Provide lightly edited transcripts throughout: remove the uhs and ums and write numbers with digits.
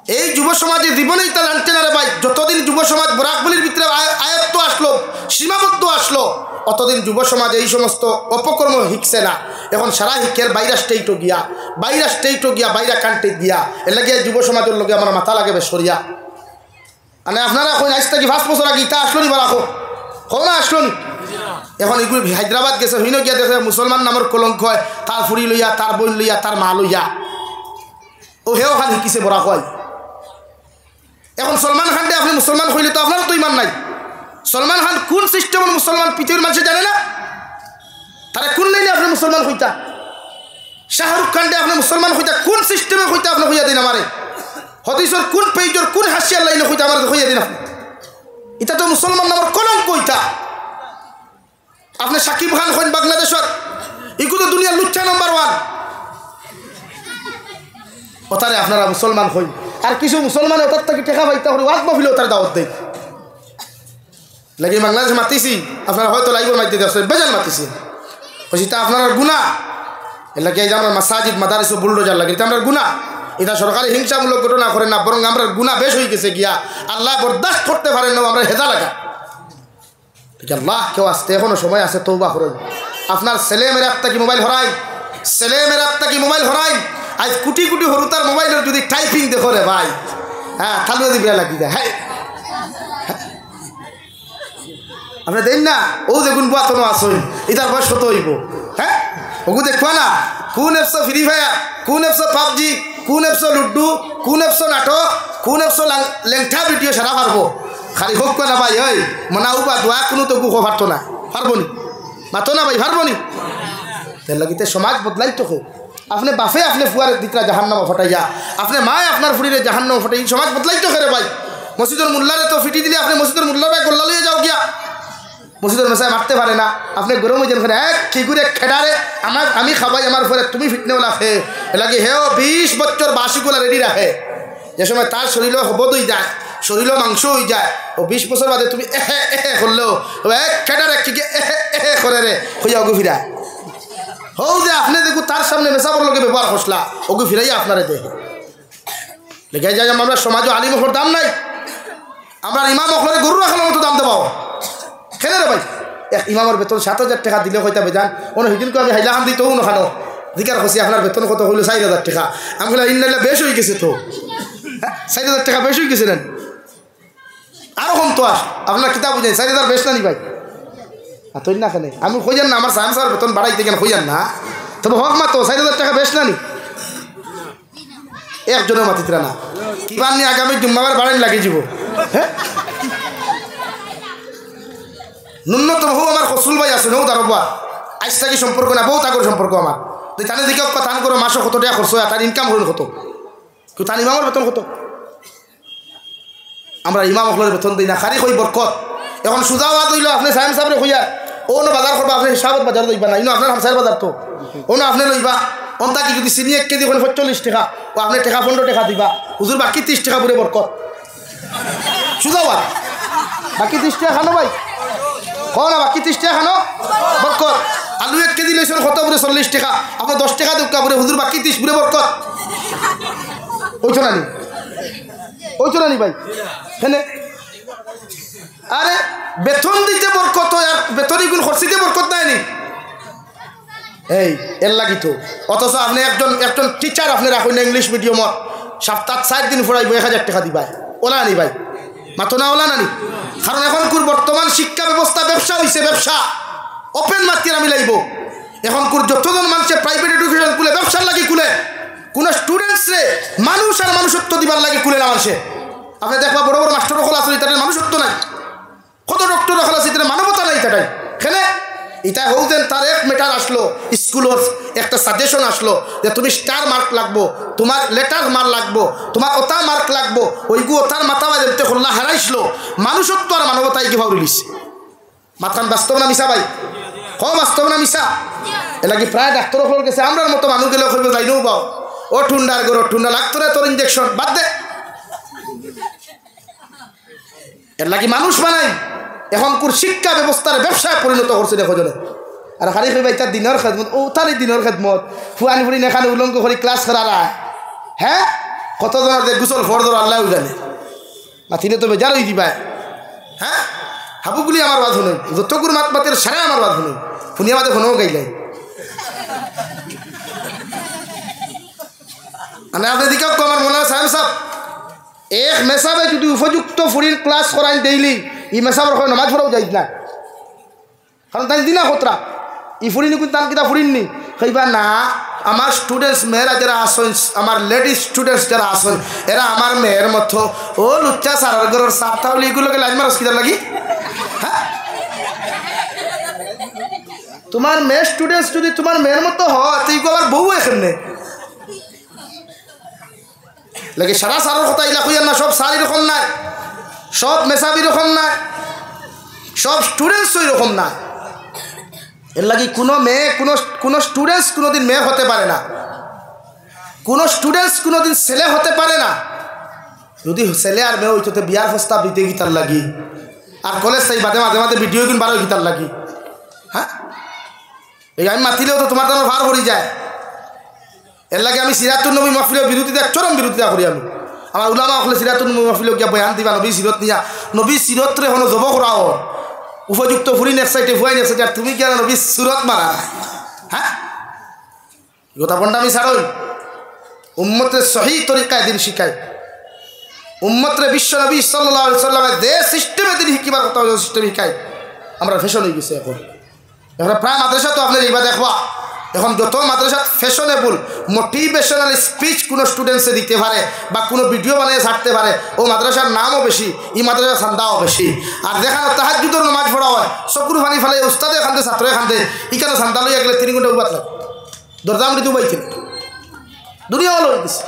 এই যুব সমাজে জীবনেই তা জানছে না রে ভাই। যতদিন যুব সমাজ বরাকবলির ভিতরে আয়ত্ত আসলো, সীমাবদ্ধ আসলো, অতদিন যুব সমাজ এই সমস্ত অপকর্ম শিখছে না। এখন সারা শিক্ষের বাইরা স্টেটও গিয়া, বাইরা কান্ট্রি গিয়া, এর লাগে যুব সমাজের লগে আমার মাথা লাগে বেশ সরিয়া। মানে আপনারা কই আজ থেকে 5 বছর আগে ইতা আসলো নি বারাকো, না আসলো নি? এখন এগুলো হায়দ্রাবাদ গেছে, হইন গিয়া দেখে মুসলমান নামের কলঙ্ক হয়, তার ফুরি লইয়া, তার বোন লইয়া, তার মা লইয়া, ও হেও খান শিকিছে বরাক হয়। এখন সলমান খান দে আপনি মুসলমান হইলে তো আপনারও তো ইমান নাই। সলমান খান কোন সিস্টেমের মুসলমান পৃথিবীর মানুষ জানে না? তারা কোন লাইনে আপনি মুসলমান হইতা? শাহরুখ খান দে আপনি মুসলমান হইতা কোন সিস্টেমে হইতা আপনি হইয়া দিন আমারে? হদিসর কোন পেজর কোন হাসিয়ার লাইনে হইতা আমার হইয়া দিন আপনি? এটা তো মুসলমান নামের কলঙ্ক হইতা। আপনি সাকিব খান হইন বাংলাদেশের, এগুলো দুনিয়ার লুচ্চা নাম্বার 1। ওতারে আপনারা মুসলমান হইন, আর কিছু মুসলমান ওটার থেকে টেকা পাইতে হলে ওয়াজ মাহফিলে ওটার দাওয়াত দেয় লাগে। বাংলাদেশে মাতিছি আপনারা হয়তো লাইভের মাইতে দেখছেন, বেজাল মাতিছি বলছি তা আপনার গুণা। এর লাগে এই যে আমরা মাসাজিদ মাদারিস বুলডোজার লাগে, এটা আমরা গুণা। এটা সরকারি হিংসামূলক ঘটনা করে না, বরং আমরা গুণা বেশ হয়ে গেছে গিয়া। আল্লাহ বরদাস্ত করতে পারেন না, আমরা হেদা লাগা। ঠিক আল্লাহ কেউ আসতে এখনো সময় আছে, তৌবা করেন। আপনার ছেলে মেয়ের আত্মা কি মোবাইল হরাই, ছেলে মেয়ের আত্মা কি মোবাইল হরাই। আজ কোটি কোটি হরুতার মোবাইলের যদি টাইপিং দেখো রে ভাই, হ্যাঁ তাহলে যদি বিয়া লাগি যায়। হ্যাঁ আপনি দেন না, ও দেখুন বাতনো আসই, এটার বয়স কত হইব? হ্যাঁ ওগু দেখবা না, কোন এপস ফ্রি ফায়ার, কোন এপস পাবজি, কোন এপস লুডু, কোন এপস নাটক, কোন এপস লেংঠা ভিডিও সারা পারবো। খালি হোক না ভাই, ওই মনাও বা দোয়া কোনো তো গুখো পারতো না, পারবো নি? মাতো না ভাই, পারবো নি? তার লাগিতে সমাজ বদলাই তো হোক। আপনি বাফে আপনি ফুয়ার দিকরা জাহান্নামে ফটাইয়া, আপনি মায় আপনার ফুরিরে জাহান্নামে ফটাই, সমাজ বদলাই তো করে ভাই। মসজিদের মোল্লারে তো ফিটি দিলে আপনি মসজিদের মোল্লা ভাই গোল্লা লইয়া যাও গিয়া, মসজিদের মেসায় মারতে পারে না। আপনি গরম হয়ে যান, এক কি করে খেডারে আমি খাবাই আমার পরে তুমি ফিটনেও রাখে এলাকি হেও 20 বছর বাসিগুলা রেডি রাখে, যে সময় তার শরীরও হবদ হয়ে যায়, শরীরও মাংস হয়ে যায়। ও 20 বছর বাদে তুমি করলেও এক খেডারে কি করে রে হইয়া ওগু ফিরা হও যে আপনি দেখো তার সামনে মেসাবর লোকে ব্যবহার করছিলা, ওগু ফিরাইয়া আপনারে দেখে লেগে যায়। আমরা সমাজও আলিম ওপর দাম নাই, আমরা ইমাম ওপরে গরু রাখানোর মতো দাম দেবো খেলে রে ভাই। এক ইমামের বেতন 7,000 টাকা দিলে হয়তো বেজান, অন্য সেদিনকে আমি হাইলাহান দিতেও নখানো জিকার খুশি আপনার বেতন কত হইলো 4,000 টাকা। আমি বলে ইন্নাইলে বেশ হয়ে গেছে তো, 4,000 টাকা বেশ হয়ে গেছিলেন আরো কম তো আস আপনার কিতাব বুঝেন 4,000 বেশ না নি ভাই? তুই না কেন আমি খুঁজান না, আমার সায়েন্সার বেতন বাড়াইতে কেন খুঁজান না, তবে হক মা তো 4,000 টাকা বেশ না নি? একজনের মাতিতরা না কিবার নিয়ে আগামী জুম্মাবার বাড়াই লাগিয়ে যাব। হ্যাঁ ন্যূনতম হো আমার কসুল ভাই আছে নৌ তারবা আজ থাকি সম্পর্ক না, বহুত আগর সম্পর্ক আমার। তুই তানে দিকে তান করো মাসে কত টাকা খরচ হয়, তার ইনকাম হল কত, কেউ তার ইমামের বেতন কত? আমরা ইমাম হলের বেতন দিই না, খালি কই বরকত। এখন সুজা হওয়া দইল আপনি সাহেব সাহেবের হইয়া ও না বাজার করবা, আপনি হিসাবত বাজার লইবা না, ইনো আপনার হামসার বাজার তো ও না আপনি লইবা। অন্তাকি যদি চিনি 1 কেজি করে 45 টাকা, ও আপনি টাকা 15 টাকা দিবা, হুজুর বাকি 30 টাকা পুরে বরকত। সুজা হওয়া বাকি 30 টাকা খানো ভাই, কো না বাকি 30 টাকা খানো বরকত। আলু 1 কেজি লইছেন কত পুরে 40 টাকা, আপনার 10 টাকা দুকা পুরে, হুজুর বাকি 30 পুরে বরকত। ওইছো না নি, ওইছো না নি ভাই? হেনে আরে বেতন দিতে বরকত, আর বেতনই গুণ খরচিতে বরকত নাই নি? এই এর লাগি তো। অথচ আপনি একজন টিচার আপনি রাখুন না ইংলিশ মিডিয়ামত, সপ্তাহ 4 দিন পড়াইব 1,000 টাকা দিবা, ওলা নি ভাই? মাতো না ওলা নানি? কারণ এখনকার বর্তমান শিক্ষা ব্যবস্থা ব্যবসা হয়েছে, ব্যবসা ওপেন মার্কেট আমি লাইব। এখনকার যতজন মানুষের প্রাইভেট এডুকেশন খুলে ব্যবসার লাগি খুলে, কোনো স্টুডেন্টসরে মানুষ আর মানুষত্ব দিবার লাগে খুলে না মানুষে। আপনি দেখবা বড় বড় মাস্টার রকল আসলে তাদের মানুষত্ব নাই, কত ডক্টর রকল আছে তাদের মানবতা নাই। তাটাই খেলে এটা হৌতেন তার এক মেটার আসলো, স্কুলের একটা সাজেশন আসলো যে তুমি স্টার মার্ক লাগবো, তোমার লেটার মার্ক লাগবো, তোমার ওটা মার্ক লাগবো, ওইগু ওটার মাথা বাজতে হল্লা হারাইছিল। মানুষত্ব আর মানবতাই কি ভাবলিস মাথান বাস্তব না মিশা ভাই? বাস্তব না মিশা? এলাকি প্রায় ডাক্তার হল গেছে, আমরার মতো মানুষ গেলে করবে যাইনও পাও ও ঠুন্ডার গরো ঠুন্ডা লাগতো না তোর ইঞ্জেকশন বাদ দে। এর লাগি মানুষ বানাই এখনকার শিক্ষা ব্যবস্থার ব্যবসায় পরিণত করছে দেখো জনে। আর খালি ভাই তার দিনের খেদমত, ও তার দিনের খেদমত ফুয়ানি ফুড়ি নেখানে উলঙ্গ করে ক্লাস করারা। হ্যাঁ কতজনের দেখ গুসল ফর ধর আল্লাহ জানে মাতিলে তো বেজার হয়ে দিবা হ্যাঁ হাবুগুলি আমার বাদ শুনুন যতগুলো মাত মাতের সারা আমার বাদ শুনুন শুনিয়া মাতে ফোনও গাইলাই মানে আপনি দিকে আমার মনে হয় সাহেব সাহেব এক মেসাবে যদি উপযুক্ত ফুরির ক্লাস করাই ডেইলি ই মেসাবের হয় নমাজ পড়াও যাই না কারণ তাই দিনা খতরা ই ফুরিনি কিন্তু তার কিতা ফুরিননি কইবা না আমার স্টুডেন্টস মেয়েরা যারা আসেন আমার লেডিস স্টুডেন্টস যারা আসেন এরা আমার মেয়ের মতো ও লুচ্চা সারার ঘরের সাপ তাহলে এগুলোকে লাইন মারস কিনা লাগি হ্যাঁ তোমার মেয়ে স্টুডেন্টস যদি তোমার মেয়ের মতো হয় তো এগুলো আবার বউ এখানে লাগে সারা সারার কথা ইলা কইয়ার না সব সার এরকম নাই সব মেসাবি রকম নাই সব স্টুডেন্টস এরকম না এর লাগে কোনো মেয়ে কোনো স্টুডেন্টস কোনোদিন মেয়ে হতে পারে না কোনো স্টুডেন্টস কোনোদিন ছেলে হতে পারে না যদি ছেলে আর মেয়ে হইতে বিয়ার প্রস্তাব দিতে গিতার লাগি আর কলেজ তাই বাদে মাঝে মাঝে ভিডিও কিন বারো গিতার লাগি হ্যাঁ এই আমি মাতিলেও তো তোমার তেমন ভার ভরি যায় এর লাগে আমি সিরাতুন নবী মাহফিলের বিরোধিতা চরম বিরোধিতা করি আমি আমার উলামা হলে সিরাতুন নবী মাহফিলেও গিয়া বয়ান দিবা নবী সিরত নিয়া নবী সিরতরে হলো জব করাও উপযুক্ত ফুরি নেক্সাইটে ফুয়াই নেক্সাইটে আর তুমি কেন নবী সুরত মারা হ্যাঁ গোটা পন্ডা আমি ছাড়ই উম্মতের সহি তরিকায় দিন শিখাই উম্মতরে বিশ্ব নবী সাল্লাল্লাহু আলাইহি সাল্লামের যে সিস্টেমে দিন শিখিবার কথা সিস্টেম শিখাই আমরা ফ্যাশন হয়ে গেছে এখন প্রায় মাদ্রাসা তো আপনার এইবার দেখবা এখন যত মাদ্রাসা ফ্যাশনেবল মোটিভেশনাল স্পিচ কোনো স্টুডেন্টসে দিতে পারে বা কোনো ভিডিও বানিয়ে ছাড়তে পারে ও মাদ্রাসার নামও বেশি এই মাদ্রাসার চান্দাও বেশি আর দেখানো তাহাজ্জুদের নামাজ পড়া হয় চকুর পানি ফেলে উস্তাদে খানতে ছাত্র খানতে ইখানে চান্দা লইয়া গেলে 3 ঘন্টা উবাত লাগে দরদাম দিতে পাইছেন দুনিয়া হলো হয়েছে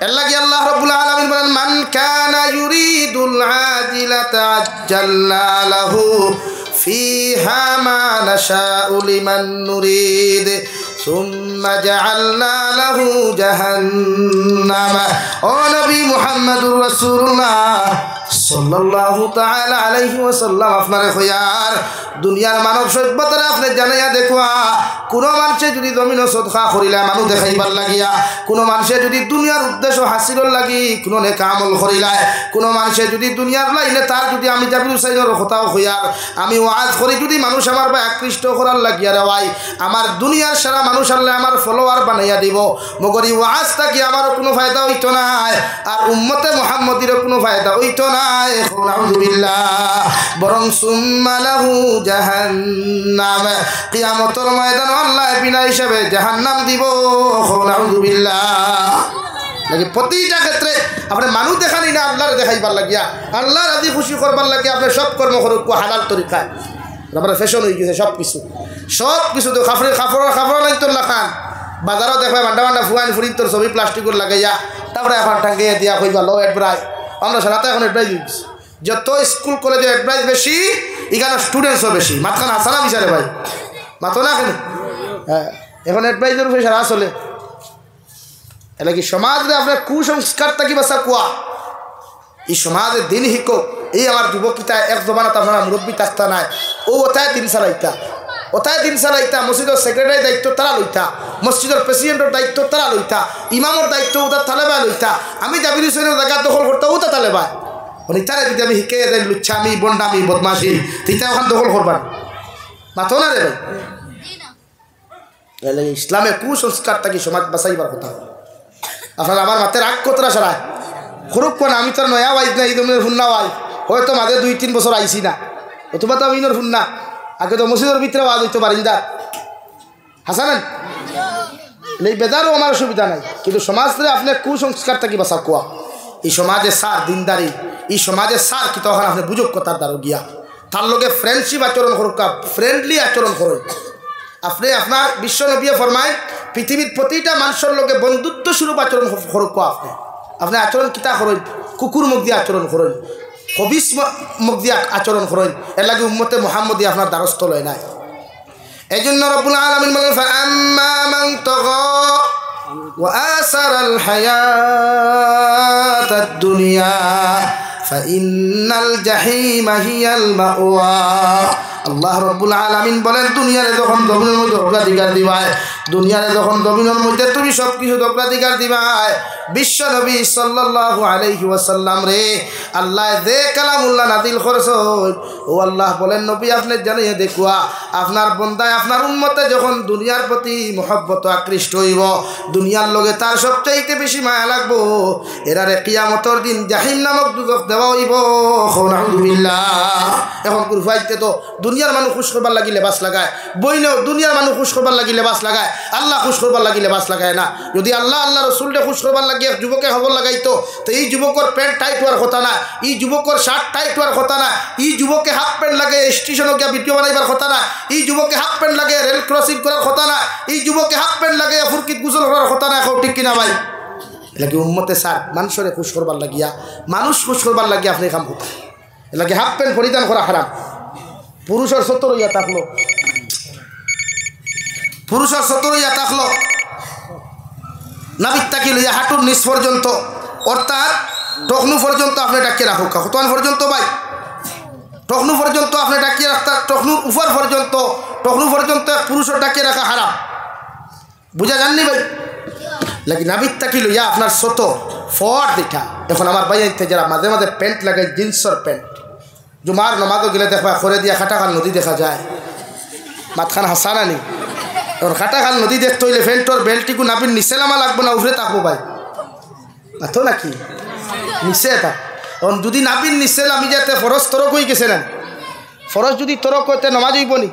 এর লাগে আল্লাহ রাব্বুল আলামিন বলেন মান কানা ইউরিদুল আজিলাতা আজ্জালনা লাহু فيها ما نشاء لمن نريد ثم جعلنا له جهنم او نبي محمد رسول الله সাল্লাল্লাহু তাআলা আলাইহি ওয়াসাল্লাম আপনারে খয়ার দুনিয়ার মানব সভ্যতারে আপনি জানাইয়া দেখবা কোন মানুষে যদি জমিন সদকা করিলা মানুষ দেখাইবার লাগিয়া কোন মানুষে যদি দুনিয়ার উদ্দেশ্য হাসিলর লাগি কোন নেক আমল করিলা কোন মানুষে যদি দুনিয়ার লাইনে তার যদি আমি জাবির হুসাইনের কথাও খয়ার আমি ওয়াজ করি যদি মানুষ আমার বা আকৃষ্ট করার লাগিয়া রে ভাই আমার দুনিয়ার সারা মানুষ আল্লাহ আমার ফলোয়ার বানাইয়া দিব মগরি ওয়াজটা কি আমার কোনো ফায়দা হইতো না আর উম্মতে মুহাম্মদির কোনো ফায়দা হইতো না বরং সুম্মা লাহু জাহান্নাম কিয়ামতের ময়দানে আল্লাহ বিনা হিসাবে জাহান্নাম দিব নাউযুবিল্লাহ লাগে প্রতিটা ক্ষেত্রে আপনি মানুষ দেখানি না আল্লাহর দেখাইবার লাগিয়া আল্লাহ রাজি খুশি করবার লাগিয়া আপনি সব কর্ম করুক হালাল তরিকায় আপনার ফ্যাশন হয়ে গেছে সব কিছু তো খাফড় লাগতো না খান বাজারও দেখবে বান্ডা ফুয়াইন ফুরি তোর ছবি প্লাস্টিকের লাগাইয়া তারপরে এখন টাঙ্গিয়ে দিয়া কইবা লো এডব্রাই আমরা সারাতে এখন এডভাইস দিচ্ছি যত স্কুল কলেজে এডভাইস বেশি এখানে স্টুডেন্টসও বেশি মাতখান আসা না বিচারে ভাই মাতো না এখানে হ্যাঁ এখন এডভাইসের উপরে সারা চলে এটা কি সমাজে আপনার কুসংস্কার থাকি বাসা কুয়া এই সমাজের দিন শিকক এই আমার যুবকিতা এক জমানাত আপনারা মুরব্বী থাকতা নাই ও ওথায় দিন চালাইতা মসজিদের সেক্রেটারি দায়িত্ব তারা লইতা মসজিদের প্রেসিডেন্টের দায়িত্ব তারা লইতা ইমামর দায়িত্ব ওটা তালেবায় লইতা আমি জাবির হুসেনের জায়গা দখল করতে ওটা তালেবায় মানে তারা যদি আমি শিখে দেয় লুচ্ছামি বন্ডামি বদমাশি তিতা ওখান দখল করবার মাথো না রে ভাই ইসলামে কুসংস্কার থাকি সমাজ বাঁচাইবার কথা আপনারা আমার মাথের রাগ কতরা সারায় খুরুক কোন আমি তোর নয়া ওয়াইজ না এই ধরনের ফুন্না ওয়াই হয়তো মাঝে 2-3 বছর আইসি না অথবা তো আমিনোর ফুন্না আগে তো মসজিদের ভিতরে ওয়াজ হইতে পারেন দা হাসানেন এই বেদারও আমার অসুবিধা নাই কিন্তু সমাজে আপনি কুসংস্কার থাকি বাসা কোয়া এই সমাজে সার দিনদারি এই সমাজে সার কি তখন আপনি বুঝুক কথার দ্বারা গিয়া তার লগে ফ্রেন্ডশিপ আচরণ করুক ফ্রেন্ডলি আচরণ করুন আপনি আপনার বিশ্ব নবী ফরমায় পৃথিবীর প্রতিটা মানুষের লগে বন্ধুত্ব স্বরূপ আচরণ করুক আপনি আচরণ কিতা করেন কুকুর মুখ দিয়ে আচরণ করেন হবিস মুখ দিয়ে আচরণ করেন এর লাগে উম্মতে মুহাম্মদী আপনার দ্বারস্থ লয় নাই এই জন্য রব্বুল আলামিন বলেন ফাআম্মা মান তাগা ওয়া আসারাল হায়াতাদ দুনিয়া ফাইন্নাল জাহিমা হিয়াল মাওয়া আল্লাহ রব্বুল আলামিন বলেন দুনিয়ারে যখন জমিনের মধ্যে অগ্রাধিকার দিবায় দুনিয়ারে যখন জমিনের মধ্যে তুমি সব কিছু অগ্রাধিকার দিবাই বিশ্ব নবী সাল্লাল্লাহু আলাইহি ওয়াসাল্লাম রে আল্লাহ যে কালামুল্লাহ নাজিল করছে ও আল্লাহ বলেন নবী আপনি জানিয়ে দেখুয়া আপনার বন্দায় আপনার উম্মতে যখন দুনিয়ার প্রতি মহব্বত আকৃষ্ট হইব দুনিয়ার লগে তার সবচাইতে বেশি মায়া লাগবো এরারে কিয়ামতের দিন জাহিম নামক দুজক দেওয়া হইব আলহামদুলিল্লাহ। এখন কুরফাইতে তো দুনিয়ার মানুষ খুশ করবার লাগি লেবাস লাগায় বইনেও দুনিয়ার মানুষ খুশ করবার লাগি লেবাস লাগায় আল্লাহ খুশ করবার লাগি লেবাস লাগায় না। যদি আল্লাহ রসুলকে খুশ করবার লাগিয়ে যুবকে খবর লাগাইতো তো এই যুবকর প্যান্ট টাইট হওয়ার কথা না, এই যুবকর শার্ট টাইট হওয়ার কথা না, এই যুবকে হাফ প্যান্ট লাগে স্টেশনে গিয়ে ভিডিও বানাইবার কথা না, এই যুবকে হাফ প্যান্ট লাগে রেল ক্রসিং করার কথা না, এই যুবকে হাফ প্যান্ট লাগে ফুরকিত গুজল করার কথা না। এখন ঠিক কিনা ভাই? এলাকি উম্মতে স্যার মানুষরে খুশ করবার লাগিয়া মানুষ খুশ করবার লাগিয়া আপনি কাম করতে এলাকি হাফ প্যান্ট পরিধান করা হারাম। পুরুষের 70 ইয়া থাকলো পুরুষের 70 ইয়া থাকলো নাবিক তাকি লইয়া হাঁটুর নিচ পর্যন্ত অর্থাৎ টকনু পর্যন্ত আপনি ডাকিয়ে রাখুক কতক্ষণ পর্যন্ত ভাই টকনু পর্যন্ত আপনি ডাকিয়ে রাখতে টকনুর উপর পর্যন্ত টকনু পর্যন্ত পুরুষের ডাকিয়ে রাখা হারাম। বুঝা যাননি ভাই? লাগি নাবিক তাকি লইয়া আপনার ছোট ফট দেখা এখন আমার ভাই আইতে যারা মাঝে মাঝে প্যান্ট লাগাই জিন্সের প্যান্ট জুমার নমাজও গেলে দেখবা করে দিয়া খাটাখাল নদী দেখা যায় মাতখান হাসানা নি ওর খাটাখাল নদী দেখতে হইলে প্যান্টর বেল্টটিকু নাবির নিচে নামা লাগবো না উভরে থাকবো ভাই তো নাকি নিচে এটা এখন যদি নাবির নিচে আমি যাতে ফরজ তরক হয়ে গেছে না ফরজ যদি তরক হইতে নমাজ হইব নি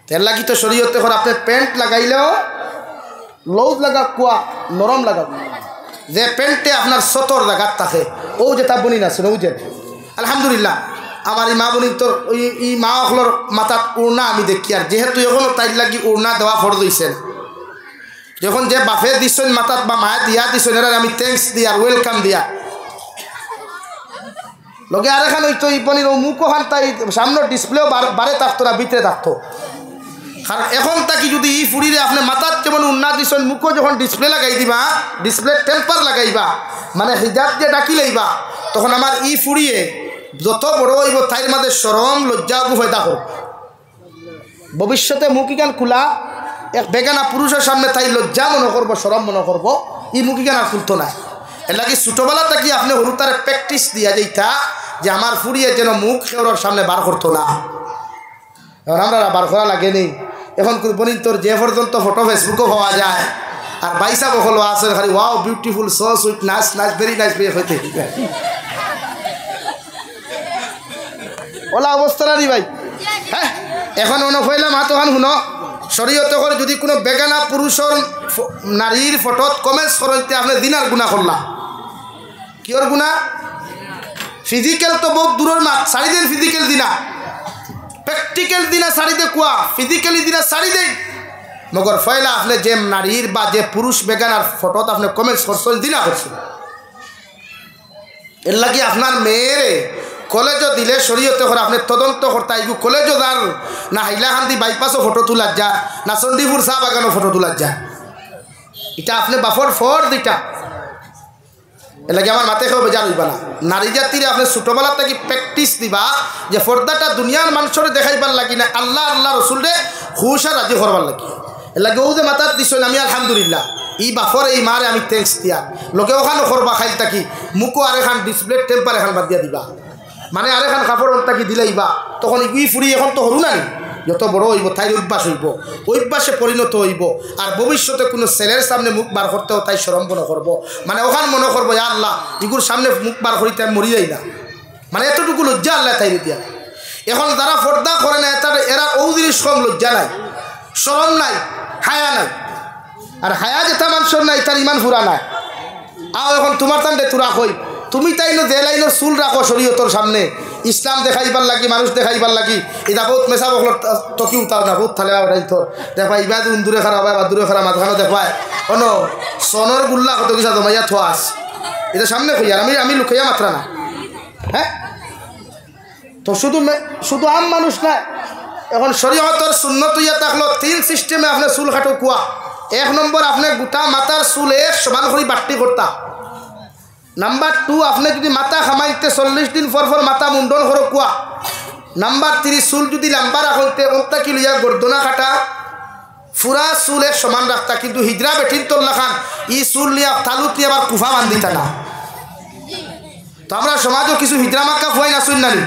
তেল লাগি তো শরীয়তে করে আপনি প্যান্ট লাগাইলেও লৌজ লাগা কুয়া নরম লাগা যে প্যান্টে আপনার সতর জায়গার থাকে ও যে তা বনি না শুনে বুঝেন আলহামদুলিল্লাহ আমার এই মা বনি তোর এই মা অখলোর মাথাত উড়না আমি দেখি আর যেহেতু এখনও তাই লাগি উড়না দেওয়া ফরজ হইছে না যখন যে বাফে দিচ্ছেন মাথাত বা মায়ে দিয়া দিচ্ছেন এরা আমি থ্যাংকস দিয়া ওয়েলকাম দিয়া লগে আর এখানে ওই তো এই পনির মুখ ওখান তাই সামনের ডিসপ্লেও বারে থাকতো না ভিতরে থাকতো কারণ এখন তাকি যদি ই ফুড়িরে আপনি মাথার যেমন উন্না দিচ্ছেন মুখও যখন ডিসপ্লে লাগাই দিবা ডিসপ্লে টেম্পার লাগাইবা মানে হিজাব যে ডাকি লইবা তখন আমার ই ফুড়িয়ে যত বড় হইব তাইর মাঝে সরম লজ্জা হয়ে থাকো ভবিষ্যতে মুখ ইগান খোলা এক বেগানা পুরুষের সামনে তাই লজ্জা মনে করবো সরম মনে করবো ই মুখ ইগান আর খুলতো না এর লাগে ছোটোবেলা থাকি আপনি হরু তারে প্র্যাকটিস দিয়া যেইটা যে আমার ফুড়িয়ে যেন মুখ সেওর সামনে বার করতো না আমরা বার করা লাগে নেই এখন কুরবানির তোর যে পর্যন্ত ফটো ফেসবুকও পাওয়া যায় আর বাইসা বকল আছে খালি wow beautiful so sweet nice nice very nice বিয়ে হইতে ওলা অবস্থা না ভাই হ্যাঁ এখন মনে হইলাম হাতখান শুনো শরীয়তে করে যদি কোনো বেগানা পুরুষের নারীর ফটোত কমেন্টস করতে আপনি দিনার গুণা করলাম কিয়র গুণা ফিজিক্যাল তো বহুত দূরের মাত সারি দেন ফিজিক্যাল দিনা প্র্যাকটিক্যাল দিনা সারি দে কুয়া ফিজিক্যালি দিনা সারি দেন মগর ফয়লা আপনি যে নারীর বা যে পুরুষ বেগানার ফটোত আপনি কমেন্টস করছেন দিনা করছেন এর লাগে আপনার মেয়েরে কলেজও দিলে শরীয়তে করে আপনি তদন্ত করতে আইব কলেজও যার না হাইলাকান্দি বাইপাসও ফটো তোলার যা না চণ্ডীপুর চা বাগানও ফটো তোলার যা এটা আপনি বাফর ফর দিটা এর লাগে আমার মাথায় কেউ বেজার হইবা না নারী জাতিরে আপনি ছোটোবেলা থেকে প্র্যাকটিস দিবা যে পর্দাটা দুনিয়ার মানুষরে দেখাইবার লাগি না আল্লাহ রসুলরে হুশা রাজি করবার লাগি এর লাগে ও যে মাথার দিচ্ছেন আমি আলহামদুলিল্লাহ ই বাফর এই মারে আমি থ্যাংকস দিয়া লোকে ওখানে করবা খাইল থাকি মুখও আর এখান ডিসপ্লে টেম্পার এখান বাদ দিয়া দিবা মানে আর এখান কাপড় তাকি দিলাইবা তখন ই ফুরি এখন তো হরু নাই যত বড় হইব তাই অভ্যাস হইব অভ্যাসে পরিণত হইব আর ভবিষ্যতে কোনো ছেলের সামনে মুখ বার করতেও তাই সরম মনে করবো মানে ওখান মনে করবো আল্লাহ ইগুর সামনে মুখ বার করিতে আমি মরি যাই না মানে এতটুকু লজ্জা আল্লাহ তাই দিয়া এখন যারা পর্দা করে না এরা ও জিনিস কম লজ্জা নাই সরম নাই হায়া নাই আর হায়া যেটা মানুষের নাই তার ইমান ফুরা নাই আও এখন তোমার তান দে তোরা কই তুমি তাই যে লাইনের চুল রাখো শরীয়তর সামনে ইসলাম দেখাইবার লাগি মানুষ দেখাইবার লাগি এটা বহুত মেশা বকল টকি উঠাও না বহুত থালে উঠাই তো দেখবা ইবা দূরে খারাপ হয় বা দূরে খারাপ মাঝখানে দেখবায় অন সনর গুল্লা কত কিছু জমাইয়া থোয়া আস এটা সামনে কই আর আমি লুকাইয়া মাত্রা না হ্যাঁ তো শুধু আম মানুষ না এখন শরীয়তর সুন্নত ইয়া থাকলো 3 সিস্টেমে আপনি চুল কাটো কুয়া 1 নম্বর আপনি গোটা মাথার চুল সমান করে বাট্টি করতা নাম্বার 2 আপনি যদি মাথা খামাইতে 40 দিন পর মাথা মুন্ডন করো কুয়া নাম্বার 3 চুল যদি লম্বা রাখতে ওটা কি লইয়া গর্দনা কাটা ফুরা চুলের সমান রাখতা, কিন্তু হিজরা বেঠিন তোল্লা খান ই চুল নিয়ে তালুত নিয়ে আবার কুফা বান্ধিতা না। তো আমরা সমাজও কিছু হিজরা মাক্কা ফুয়াই না শুন নানি,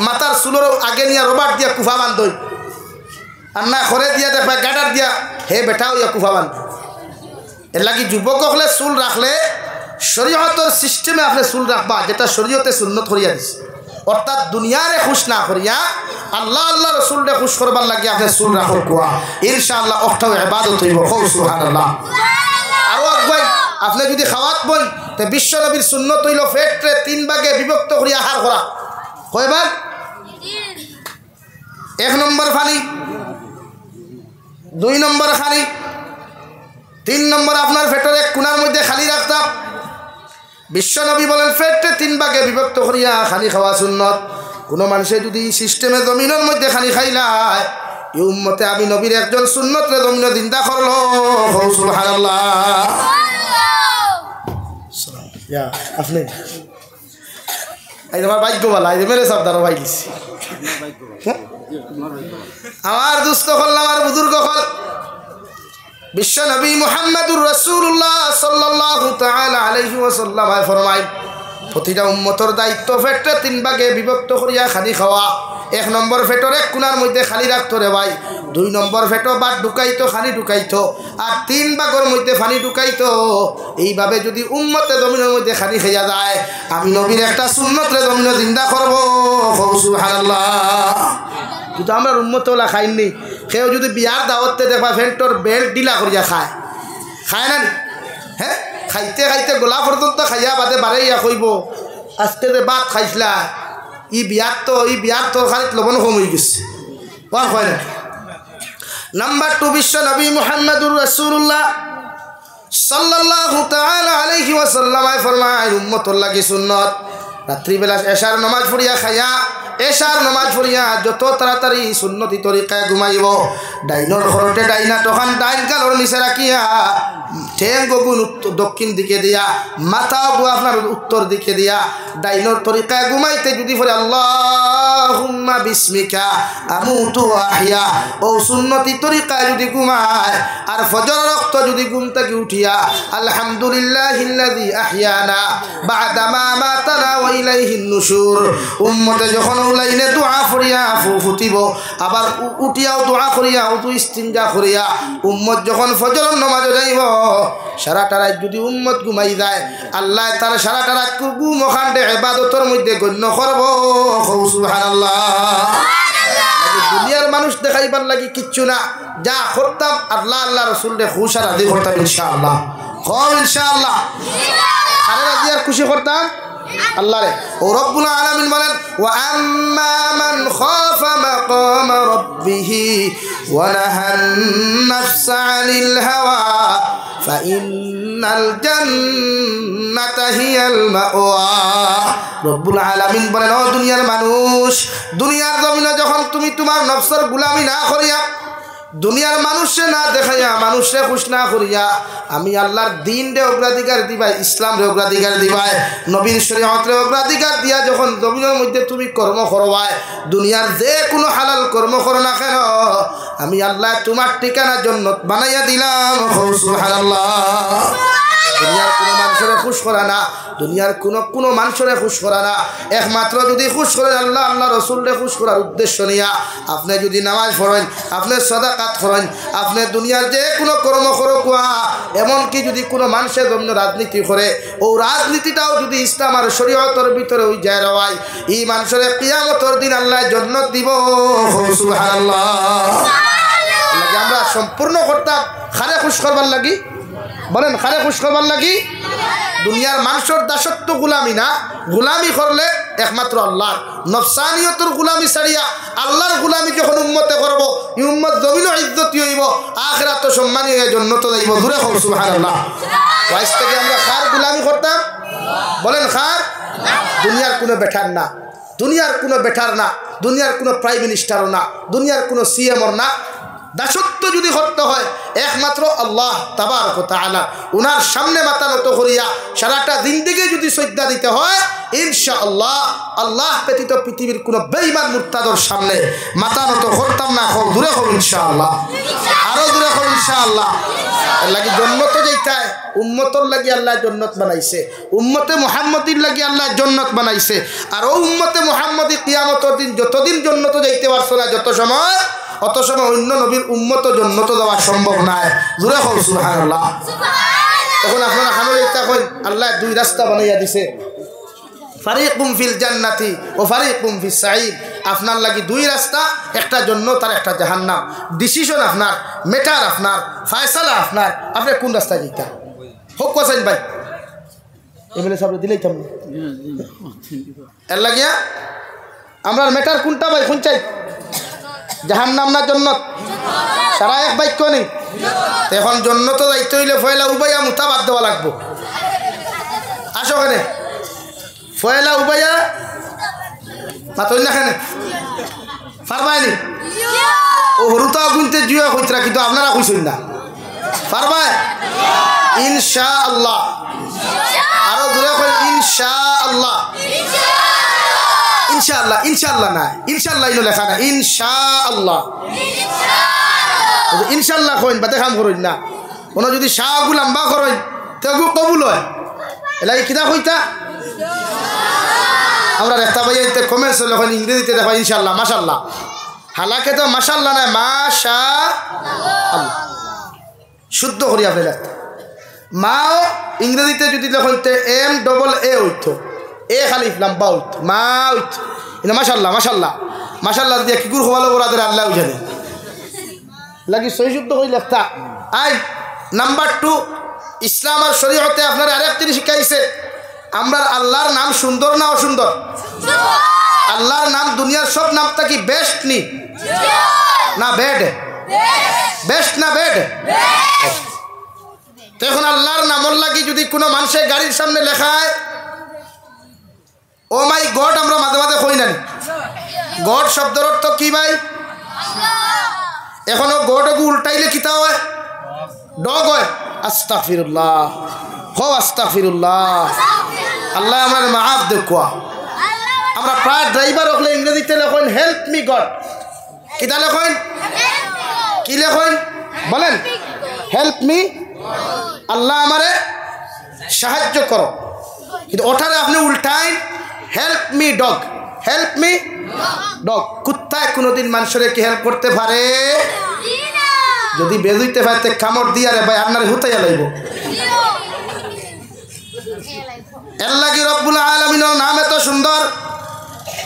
মাথার চুলের আগে নিয়ে রবার দিয়া কুফা বান্ধই, আর না খরে দিয়া দেখবা গাডার দিয়া হে বেটাও ইয়া কুফা বান্ধ। এর লাগি যুবক হলে চুল রাখলে শরীয়তের সিস্টেমে আপনি চুল রাখবা, যেটা শরীয়তে সুন্নত করিয়া দিছে। অর্থাৎ দুনিয়ারে খুশ না করিয়া আল্লাহ আল্লাহ রসুলরে খুশ করবার লাগে আপনি চুল রাখো কোয়া, ইনশাআল্লাহ ওটাও ইবাদত হইব। সুবহানাল্লাহ। আরো আগুয়াই আপনি যদি খাওয়াত বই তো বিশ্ব নবীর সুন্নত হইল পেটরে 3 ভাগে বিভক্ত করিয়া আহার করা। কয় ভাগ? 1 নম্বর পানি, 2 নম্বর খানি, 3 নম্বর আপনার পেটের এক কোণার মধ্যে খালি রাখতাম। বিশ্বনবী বলেন পেটে 3 ভাগে বিভক্ত করিয়া খানি খাওয়া সুন্নত। কোনো মানুষে যদি সিস্টেমে জমিনের মধ্যে খানি খাইলায় এই উম্মতে আমি নবীর একজন সুন্নতরে জমিনে জিন্দা করলো। সুবহানাল্লাহ। আপনি এই তোমার ভাগ্য বলা এই মেরে সব দাঁড়ো ভাই দিচ্ছি আমার দুস্থ হল আমার বুজুর্গ হল বিশ্ব নবী মুহাম্মদুর রাসূলুল্লাহ সাল্লাল্লাহু তাআলা আলাইহি ওয়াসাল্লাম ফরমায় প্রতিটা উম্মতের দায়িত্ব পেটে 3 ভাগে বিভক্ত করিয়া খালি খাওয়া। 1 নম্বর পেটের এক কোণার মধ্যে খালি রাখতো রে ভাই, 2 নম্বর পেটও বাদ ঢুকাইতো খালি ঢুকাইতো, আর 3 ভাগের মধ্যে পানি ঢুকাইতো। এইভাবে যদি উম্মতে জমিনের মধ্যে খালি খাইয়া যায় আমি নবীর একটা সুন্নতরে জমিনে জিন্দা করব। সুবহানাল্লাহ। কিন্তু আমরা উম্মতে ওলা খাইনি। কেউ যদি বিয়ার দাওয়াতে দেখবা ফেন্টর বেল্ট ডিলা করিয়া খায়, খায় না? হ্যাঁ, খাইতে খাইতে গোলা পর্যন্ত খাইয়া বাদে বাড়াইয়া কইব আজকে যে ভাত খাইছিলা ই বিয়ার তো খালিত লবণ কম হয়ে গেছে। হয় না? নাম্বার 2 বিশ্ব নবী মুহাম্মদুর রাসূলুল্লাহ সাল্লাল্লাহু তাআলা আলাইহি ওয়াসাল্লাম ফরমায় উম্মতর লাগি সুন্নত রাত্রিবেলা এশার নামাজ পড়িয়া খাইয়া এশার নামাজ পড়িয়া যত তাড়াতাড়ি সুন্নতি তরিকায় ঘুমাইব ডাইনর ঘরতে ডাইনা তখন ডাইন গালর নিচে রাখিয়া ঠেং গগুন দক্ষিণ দিকে দিয়া মাথা আপনার উত্তর দিকে দিয়া ডাইনর তরিকায় ঘুমাইতে যদি পড়ে আল্লাহুম্মা বিসমিকা আমুতু ওয়া আহইয়া ও সুন্নতি তরিকায় যদি ঘুমায় আর ফজর রক্ত যদি ঘুম থেকে উঠিয়া আলহামদুলিল্লাহিল্লাযী আহইয়ানা বা'দা মা মাতানা ওয়া ইলাইহিন নুশুর উম্মতে যখন লাইনে দোয়া করিয়া ফুটিব আবার উঠিয়াও দোয়া করিয়া উতু ইস্তিনজা করিয়া উম্মত যখন ফজর নামাজে যাইব সারাটা রাত যদি উম্মত ঘুমাই যায় আল্লাহ তার সারাটা রাত ঘুম ওখানে ইবাদতের মধ্যে গণ্য করব। সুবহানাল্লাহ। দুনিয়ার মানুষ দেখাইবার লাগি কিচ্ছু না, যা করতাম আল্লাহ আল্লাহ রাসূলকে খুশ আর রাজি করতাম ইনশাআল্লাহ। ইনশাআল্লাহ আরে রাজি আর খুশি করতাম আল্লাহ রে। ও রব্বুল আলামিন বলেন ওয়া আম্মা মান খাফা মাকাম রাব্বিহি ওয়া নাহান নাফসা আনিল হাওয়া ফাইন্নাল জান্নাতা হিয়াল মাওয়া। রব্বুল আলামিন বলেন ও দুনিয়ার মানুষ, দুনিয়ার জমিনে যখন তুমি তোমার নফসের গোলামি না করিয়া দুনিয়ার মানুষে না দেখাইয়া মানুষে খুশ না করিয়া আমি আল্লাহর দিন রে অগ্রাধিকার দিবাই, ইসলাম রে অগ্রাধিকার দিবাই, নবীর শরীয়ত রে অগ্রাধিকার দিয়া যখন জমিনের মধ্যে তুমি কর্ম করবাই দুনিয়ার যে কোনো হালাল কর্ম করো না কেন আমি আল্লাহ তোমার ঠিকানা জান্নাত বানাইয়া দিলাম। সুবহানাল্লাহ। দুনিয়ার কোনো মানুষের খুশ করা না, দুনিয়ার কোনো মানুষের খুশ করা না, একমাত্র যদি খুশ করেন আল্লাহ আল্লাহ রসুলরে খুশ করার উদ্দেশ্য নিয়া আপনি যদি নামাজ পড়েন, আপনি সাদাকাত করেন, আপনি দুনিয়ার যে কোনো কর্ম করো কুয়া, এমনকি যদি কোনো মানুষের জন্য রাজনীতি করে ও রাজনীতিটাও যদি ইসলাম আর শরীয়তের ভিতরে ওই যায় রওয়াই এই মানুষের কিয়ামতের দিন আল্লাহ জান্নাত দিব। সুবহানাল্লাহ। আমরা সম্পূর্ণ করতাম খারে খুশ করবার লাগি, বলেন খারে খুশ করবার লাগি। দুনিয়ার মানুষের দাসত্ব গুলামি না, গুলামি করলে একমাত্র আল্লাহ নফসানিয়তের গুলামি ছাড়িয়া আল্লাহর গুলামি যখন উম্মতে করব এই উম্মত জমিনও ইজ্জতি হইব, আখিরাত সম্মানী হয়ে জান্নাত যাইব। দূরে হোক সুবহানাল্লাহ। ওয়াইস থেকে আমরা কার গুলামি করতাম, বলেন কার? দুনিয়ার কোনো বেটার না, দুনিয়ার কোনো বেটার না, দুনিয়ার কোনো প্রাইম মিনিস্টারও না, দুনিয়ার কোনো সিএমও না, দাসত্ব যদি করতে হয় একমাত্র আল্লাহ তাবারক ওয়া তাআলা উনার সামনে মাথা নত করিয়া সারাটা জিন্দেগি যদি সজদা দিতে হয় ইনশাআল্লাহ আল্লাহ ব্যতীত পৃথিবীর কোনো বেঈমান মুরতাদর সামনে মাথা নত করতাম না। দূরে করুন ইনশাআল্লাহ, আরো দূরে করুন ইনশাআল্লাহ। এর লাগি জন্নত যাইতায় উম্মতর লাগি আল্লাহ জন্নত বানাইছে, উম্মতে মুহাম্মদির লাগি আল্লাহ জন্নত বানাইছে। আর ও উম্মতে মুহাম্মদি কিয়ামতের দিন যতদিন জন্নত যাইতে পারছো না যত সময় অত সময় অন্য নবীর উম্মত জন্নত যাওয়া সম্ভব নয়। জোরে কও সুবহানাল্লাহ। এখন আপনারা খানো একটা কই আল্লাহ দুই রাস্তা বানাইয়া দিছে, ফারিকুম ফিল জান্নাতি ও ফারিকুম ফিস সাঈদ। আপনার লাগি দুই রাস্তা, একটা জান্নাত আর একটা জাহান্নাম। ডিসিশন আপনার, মেটার আপনার, ফয়সালা আপনার। আপনি কোন রাস্তায় যাইতা হোক কোসাইন ভাই এমএলএ সাহেব দিলেই থাম এর লাগিয়া আমরা মেটার কোনটা ভাই কোন চাই, জাহান্নাম না জান্নাত? সারা এক বাক্য নেই। এখন জান্নাত যাইতে হইলে ফয়লা উবাইয়া মুতা বাদ দেওয়া লাগবো। আসো ওখানে ফয়লা উবাইয়া মাতই না খানে পারবাইনি ও হরুতা গুনতে জুয়া কইতরা কিন্তু আপনারা কইছেন না পারবাই ইনশাআল্লাহ। আরো দূরে কই ইনশাআল্লাহ। ইনশাআল্লাহ ইনশাআল্লাহ না ইনশাআল্লাহ ইনো লেখা না ইনশাআল্লাহ। ইনশাআল্লাহ কইন বাদে কাম করইন না। কোনো যদি শাহগু লম্বা করইন তেগু কবুল হয়। এলাই কিতা কইতা আমরা রেখতা ভাই এতে কমেন্টস লেখন ইংরেজিতে দেখো ইনশাআল্লাহ মাশাআল্লাহ। হালাকে তো মাশাআল্লাহ না মাশাআল্লাহ শুদ্ধ করি আপনি লেখতা। মাও ইংরেজিতে যদি লেখন এম ডবল এ হইতো, এ খালি লম্বা হইতো মা হইতো। এটা মাশাআল্লাহ মাশাআল্লাহ মাশাআল্লাহ দিয়ে কি গুর হওয়ালো বরাদের আল্লাহ জানে লাগি সহি শুদ্ধ করে লেখতা। আই নাম্বার 2 ইসলাম আর শরীয়তে আপনারা আরেক জিনিস শিখাইছে। আমরা আল্লাহর নাম সুন্দর না অসুন্দর? আল্লাহর নাম দুনিয়ার সব নামটা কি বেস্ট নি না বেড? বেস্ট না বেড? তখন আল্লাহর নামর লাগি যদি কোনো মানুষের গাড়ির সামনে লেখায় ও মাই গড, আমরা মাঝে মাঝে কই না গড শব্দের অর্থ কি ভাই? এখনো গডকে উল্টাইলে কিতা হয়? ডগ হয়। আস্তাগফিরুল্লাহ হো আস্তাগফিরুল্লাহ। আল্লাহ আমার মাফ দেখুয়া। আমরা প্রায় ড্রাইভার হলে ইংরেজিতে লেখেন হেল্প মি গড। কিতা লেখেন? কি লেখেন বলেন? হেল্প মি, আল্লাহ আমারে সাহায্য করো। কিন্তু ওটারে আপনি উল্টাইন help me dog, help me dog. কুত্তায় কোনোদিন মানুষের কি হেল্প করতে পারে? যদি বেজুইতে পারতে কামড় দিয়া রে ভাই আপনার হুতাইয়া লাইব। এর লাগি রব্বুল আলামিনের নাম এত সুন্দর,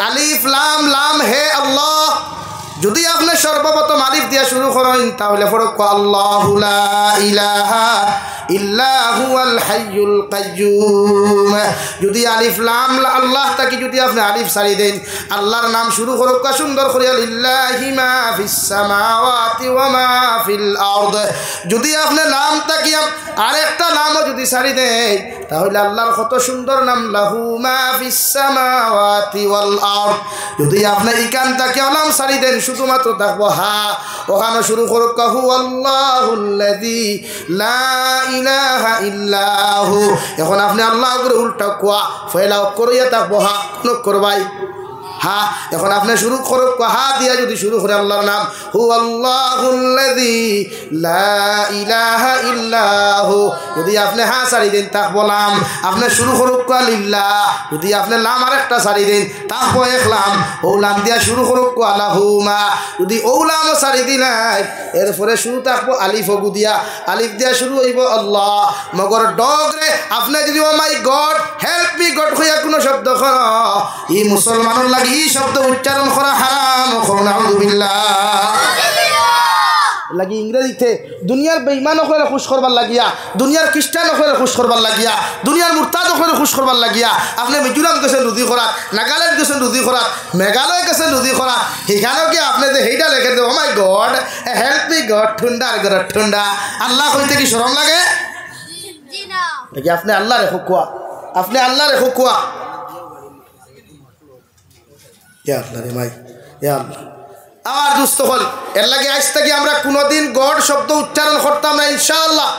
আলিফ লাম লাম হে আল্লাহ। যদি আপনি সর্বপ্রথম আলিফ দিয়া শুরু করেন তাহলে পড়ক আল্লাহু লা ইলাহা ইল্লা হুয়াল হাইয়ুল কাইয়্যুম। যদি আলিফ লাম আল্লাহ তাকি যদি আপনি আলিফ সারি দেন আল্লাহর নাম শুরু করক সুন্দর করে লিল্লাহি মা ফিস সামাওয়াতি ওয়া মা ফিল আরদ। যদি আপনি নাম তাকি আরেকটা নামও যদি সারি দেন তাহলে আল্লাহর কত সুন্দর নাম লাহু মা ফিস সামাওয়াতি ওয়াল আরদ। যদি আপনি ইকান তাকি নাম সারি দেন শুধুমাত্র দেখবো হা, ওখানে শুরু করুক হুয়াল্লাহুল্লাযী লা ইলাহা ইল্লাহু। এখন আপনি আল্লাহ করে উল্টা কোয়া ফয়লাও করিয়া থাকবো হা নক করবাই হা। এখন আপনি শুরু করুক হা দিয়া যদি শুরু করে আল্লাহর নাম হুয়াল্লাহুল্লাযী লা ইলাহা ইল্লাহু। যদি আপনি হা সারি দেন তাক বলাম আপনি শুরু করুক লিল্লাহ। যদি আপনি লাম আরেকটা সারি দেন তাক একলাম ওলাম দিয়া শুরু করুক আলাহুমা। যদি ওলাম সারি দিলাই এরপরে শুরু থাকবো আলিফ গু দিয়া, আলিফ দিয়া শুরু হইব আল্লাহ। মগর ডগ রে আপনি যদি ও মাই গড হেল্প মি গড হইয়া কোনো শব্দ কর ই মুসলমানের লাগে এই শব্দ উচ্চারণ করা হারাম। নাউযুবিল্লাহ লাগি ইংরেজিতে দুনিয়ার বেঈমান হলে খুশ করবার লাগিয়া, দুনিয়ার খ্রিস্টান হলে খুশ করবার লাগিয়া, দুনিয়ার মুরতাদ হলে খুশ করবার লাগিয়া আপনি মিজোরাম গেছেন রুজি করাত, নাগাল্যান্ড গেছেন রুজি করাত, মেঘালয় গেছেন রুজি করাত, সেখানেও কি আপনি যে সেইটা লেখে দেব ও মাই গড হেল্প মি গড ঠুন্ডার ঘর ঠুন্ডা। আল্লাহ কইতে কি শরম লাগে নাকি? আপনি আল্লাহ রেখো কুয়া, আপনি আল্লাহ রেখো কুয়া। ইয়া আল্লাহ রে ভাই ইয়া আল্লাহ আমার দুস্থ হল এর লাগে আজ থেকে আমরা কোনোদিন গড শব্দ উচ্চারণ করতাম না ইনশাআল্লাহ।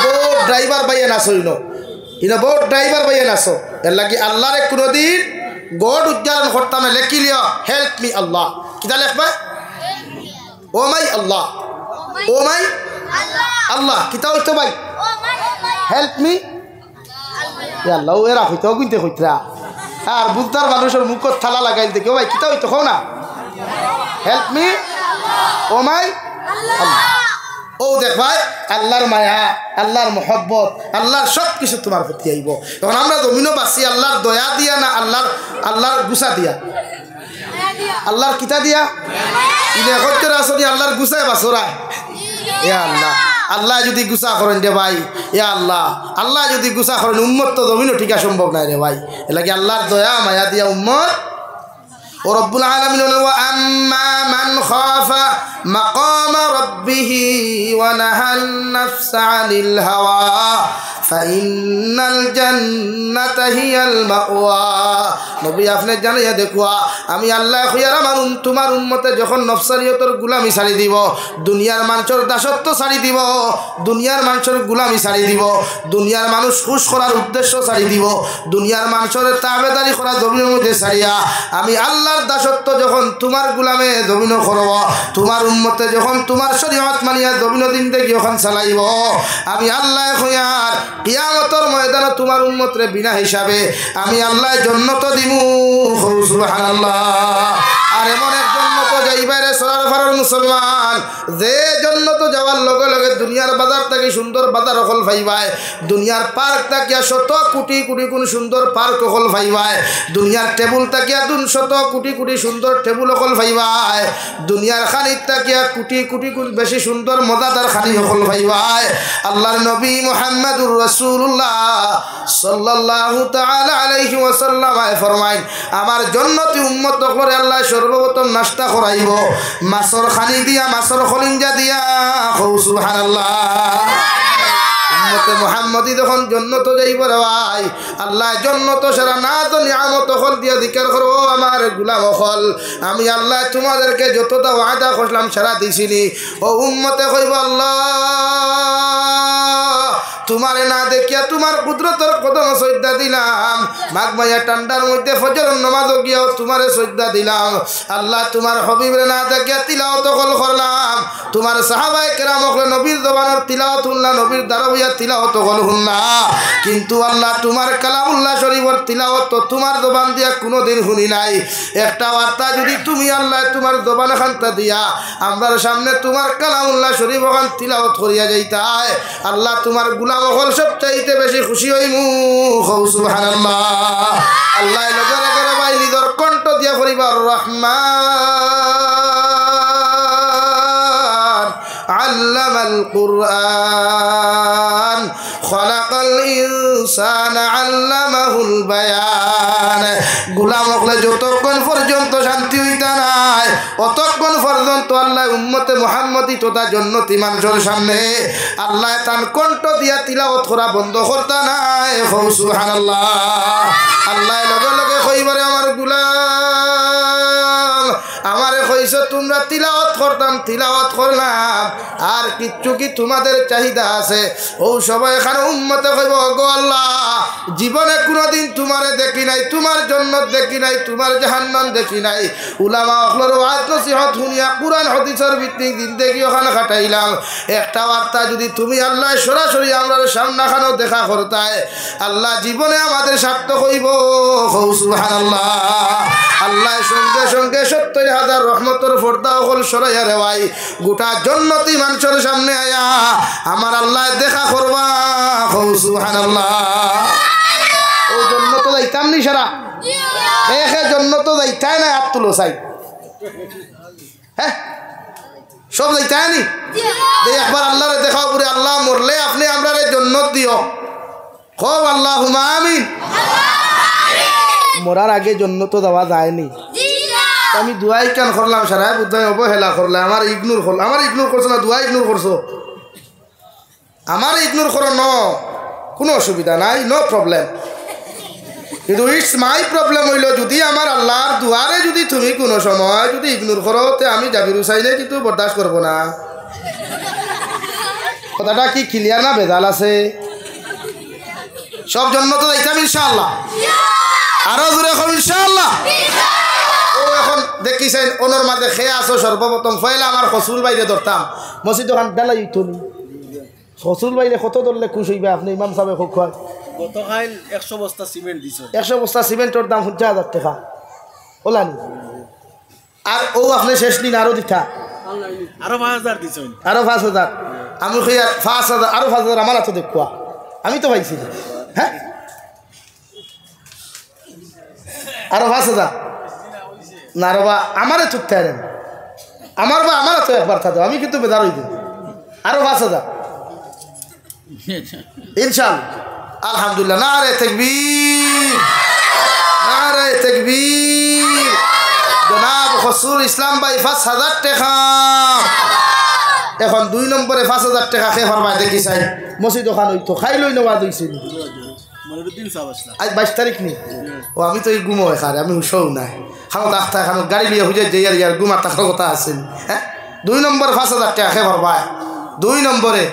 বহুত ড্রাইভার বাইয়ে নাচো বহুত ড্রাইভার বাইয়ে নাচো এর লাগে আল্লাহরে কোনোদিন গড উচ্চারণ করতাম না। লেখি লিও হেল্প মি আল্লাহ, কিতা লেখবা? ও মাই আল্লাহ, ও মাই আল্লাহ, কিতা হইতো ভাই? হেল্প মি আল্লাহ। ও এরা হইতো গুনতে হইতরা আর বুদ্ধার মানুষের মুখত থালা লাগাইল দেখি ও ভাই কিতা হইতো খাও না হেল্প মি ও মাই আল্লাহ। ও দেখ ভাই আল্লাহর মায়া, আল্লাহর মোহব্বত, আল্লাহর সব কিছু তোমার প্রতি আইব। এখন আমরা জমিনও বাঁচি আল্লাহর দয়া দিয়া না আল্লাহর গুছা দিয়া? আল্লাহর কিতা দিয়া? ইনে করতে আসনি আল্লাহর গুছায় বাসরা। এ আল্লাহ, আল্লাহ যদি গুছা করেন রে ভাই, এ আল্লাহ, আল্লাহ যদি গুছা করেন উম্মত তো জমিনও ঠিকা সম্ভব নাই রে ভাই। এ লাগে আল্লাহর দয়া মায়া দিয়া উম্মত। ও রব্বুল আলামিন ওয়া আম্মা মান খাফা মাকাম রাব্বিহি ওয়া নাহান নাফসা আনিল হাওয়া ফাইন্নাল জান্নাতা হিয়াল মাওয়া। নবী আপনি জানাইয়া দেখুয়া আমি আল্লাহ খুয়ার আমার তোমার উম্মতে যখন নফসারিয়তর গুলামি ছাড়ি দিব, দুনিয়ার মানুষের দাসত্ব ছাড়ি দিব, দুনিয়ার মানুষের গুলামি ছাড়ি দিব, দুনিয়ার মানুষ খুশ করার উদ্দেশ্য ছাড়ি দিব, দুনিয়ার মানুষের তাবেদারি করা জমিনের মধ্যে ছাড়িয়া আমি আল্লাহর দাসত্ব যখন তোমার গুলামে জমিন করব, তোমার উম্মতে যখন তোমার শরীয়ত মানিয়া জমিন দিন থেকে যখন চালাইব, আমি আল্লাহ খুয়ার কিয়ামতের ময়দানে তোমার উম্মতরে বিনা হিসাবে আমি আল্লাহ জান্নাত দিমু। সুবহানাল্লাহ। আর এমন এক জান্নাত যাইবারে সরার ফারার মুসলমান যে জান্নাত যাওয়ার লগে লগে দুনিয়ার বাজার থেকে সুন্দর বাজার হল ভাইবাই, দুনিয়ার পার্ক তাকিয়া শত কোটি কোটি কোন সুন্দর পার্ক হল ভাইবাই, দুনিয়ার টেবুল তাকিয়া শত কোটি কোটি সুন্দর টেবুল হল ভাইবাই, দুনিয়ার খানিক তাকিয়া কোটি কোটি কোন বেশি সুন্দর মজাদার খানি হল ভাইবাই। আল্লাহর নবী মুহাম্মদুর রাসূলুল্লাহ সাল্লাল্লাহু তাআলা আলাইহি ওয়াসাল্লাম ফরমাইন আমার জান্নাতি উম্মত করে আল্লাহ সর্বপ্রথম নাস্তা করাইব মাছর খানি দিয়া, মাছর খলিঞ্জা দিয়া। সুবহানাল্লাহ। উম্মতে মুহাম্মদি যখন জান্নাত যাইব রে ভাই, আল্লাহ জান্নাত সারা না তো নিয়ামত হল দিয়া জিকির করো আমার গোলাম হল আমি আল্লাহ তোমাদেরকে যতটা ওয়াদা করলাম সারা দিছিনি। ও উম্মতে কইব আল্লাহ তোমারে না দেখিয়া তোমার কুদরতের কদম সজদা দিলাম, মাঘ মাইয়া ঠান্ডার মধ্যে ফজরের নামাজ গিয়াও তোমারে সজদা দিলাম। আল্লাহ তোমার হবিবরে না দেখিয়া তিলাওয়াত করলাম, তোমার সাহাবায়ে কেরাম নবীর জবানের তিলাওয়াত শুনলা, নবীর দারবিয়া তিলাওয়াত শুনলা, কিন্তু আল্লাহ তোমার কালামুল্লাহ শরীফের তিলাওয়াত তোমার জবান দিয়া কোনোদিন শুনি নাই। একটা বার্তা যদি তুমি আল্লাহ তোমার জবান খান্তা দিয়া আমরার সামনে তোমার কালামুল্লাহ শরীফ ওখান তিলাওয়াত করিয়া যাইতায়, আল্লাহ তোমার গুলাম হল সবচাইতে বেশি খুশি হইমু। সুবহানাল্লাহ। আল্লাহ লগরে লগরে ভাই নিজের কণ্ঠ দিয়া করিবার রহমান আল্লামাল কুরআন খলাকাল ইনসান আল্লামাহুল বায়ান। গোলাম হলে যতক্ষণ পর্যন্ত শান্তি হইতা নাই অতক্ষণ পর্যন্ত আল্লাহ উম্মতে মুহাম্মদি তথা জান্নাতি মানুষের সামনে আল্লাহ তার কণ্ঠ দিয়া তিলাওয়াত করা বন্ধ করতা নাই। সুবহানাল্লাহ। আল্লাহ লগে লগে কইবারে আমার গোলাম আমারে কইছ তোমরা তিলাওয়াত করতাম, তিলাওয়াত করলাম, আর কিচ্ছু কি তোমাদের চাহিদা আছে? ও সবাই এখানে উম্মতে কইব গো আল্লাহ জীবনে কোনোদিন তোমারে দেখি নাই, তোমার জান্নাত দেখি নাই, তোমার জাহান্নাম দেখি নাই। উলামা হলর ওয়াজ নসিহত শুনিয়া কুরআন হাদিসের ভিত্তিক জিন্দেগি ওখানে কাটাইলাম। একটা বার্তা যদি তুমি আল্লাহ সরাসরি আমরা সামনাখানো দেখা করতায় আল্লাহ জীবনে আমাদের সার্থক হইব। সুবহানাল্লাহ। আল্লাহ সঙ্গে সঙ্গে ৭০,০০০ রহমতের পর্দা হল সরাইয়া রে ভাই গোটা জান্নাতি মানুষের সামনে আয়া আমার আল্লাহ দেখা করবা। সুবহানাল্লাহ। ও জান্নাত যাইতাম নি সারা এখে জান্নাত যাইতাই না হাত তুলো চাই হ্যাঁ সব যাইতাই নি একবার আল্লাহরে দেখাও করে আল্লাহ মরলে আপনি আমরা জান্নাত দিও। খুব আল্লাহুম্মা আমিন। মরার আগে জান্নাত দেওয়া যায়নি। আমি দুয়াই কেন করলাম সারা বুঝাই অবহেলা করলে আমার ইগনোর করল, আমার ইগনোর করছো না দুয়াই ইগনোর করছো, আমার ইগনোর করো ন কোনো অসুবিধা নাই, নো প্রবলেম। কিন্তু ইটস মাই প্রবলেম হইল যদি আমার আল্লাহর দুয়ারে যদি তুমি কোনো সময় যদি ইগনোর করো তে আমি জাবির হুসাইনে কিন্তু বরদাস্ত করবো না। কথাটা কি ক্লিয়ার না বেজাল আছে? সব জন্য তো যাইতাম ইনশাআল্লাহ, আরো জোরে এখন ইনশাআল্লাহ। ও এখন দেখিছেন ওনার মাঝে খেয়ে আসো সর্বপ্রথম ফয়লা আমার ফসুল বাইরে ধরতাম মসজিদ ওখান ডালাই তুমি ফসুল বাইরে কত ধরলে খুশ হইবে আপনি ইমাম সাহেব খুব খায় গতকাল 100 বস্তা সিমেন্ট দিছ, 100 বস্তা সিমেন্টের দাম 50,000 টাকা ওলানি। আর ও আপনি শেষ দিন আরো দিতা আরো 5000 দিছ, আরো 5,000 আমি কই 5,000 আরো 5,000 আমার হাতে দেখুয়া আমি তো পাইছি। হ্যাঁ আরো 5,000 না রে বা আমারে চুপতে আনেন আমার বা আমার তো একবার থাকতো আমি কিন্তু বেদার হইব। আরো 5,000 ইনশাআল্লাহ আলহামদুলিল্লাহ। নারে তাকবীর, নারে তাকবীর। জনাব খসরুল ইসলাম ভাই 5,000 টাকা। এখন 2 নম্বরে 5,000 টাকা খেয়ে ফরমায় দেখি চাই মসজিদ ওখান হইতো খাই লই নেওয়া দিয়েছিল আজ 22 তারিখ নি। ও আমি তো এই ঘুমো এখানে আমি হুশও নাই খানো ডাক্তার খানো গাড়ি নিয়ে হুজে যে ইয়ার ঘুমার টাকার কথা আছেন। হ্যাঁ 2 নম্বরে 5,000 টাকা খেয়ে ফরমায় 2 নম্বরে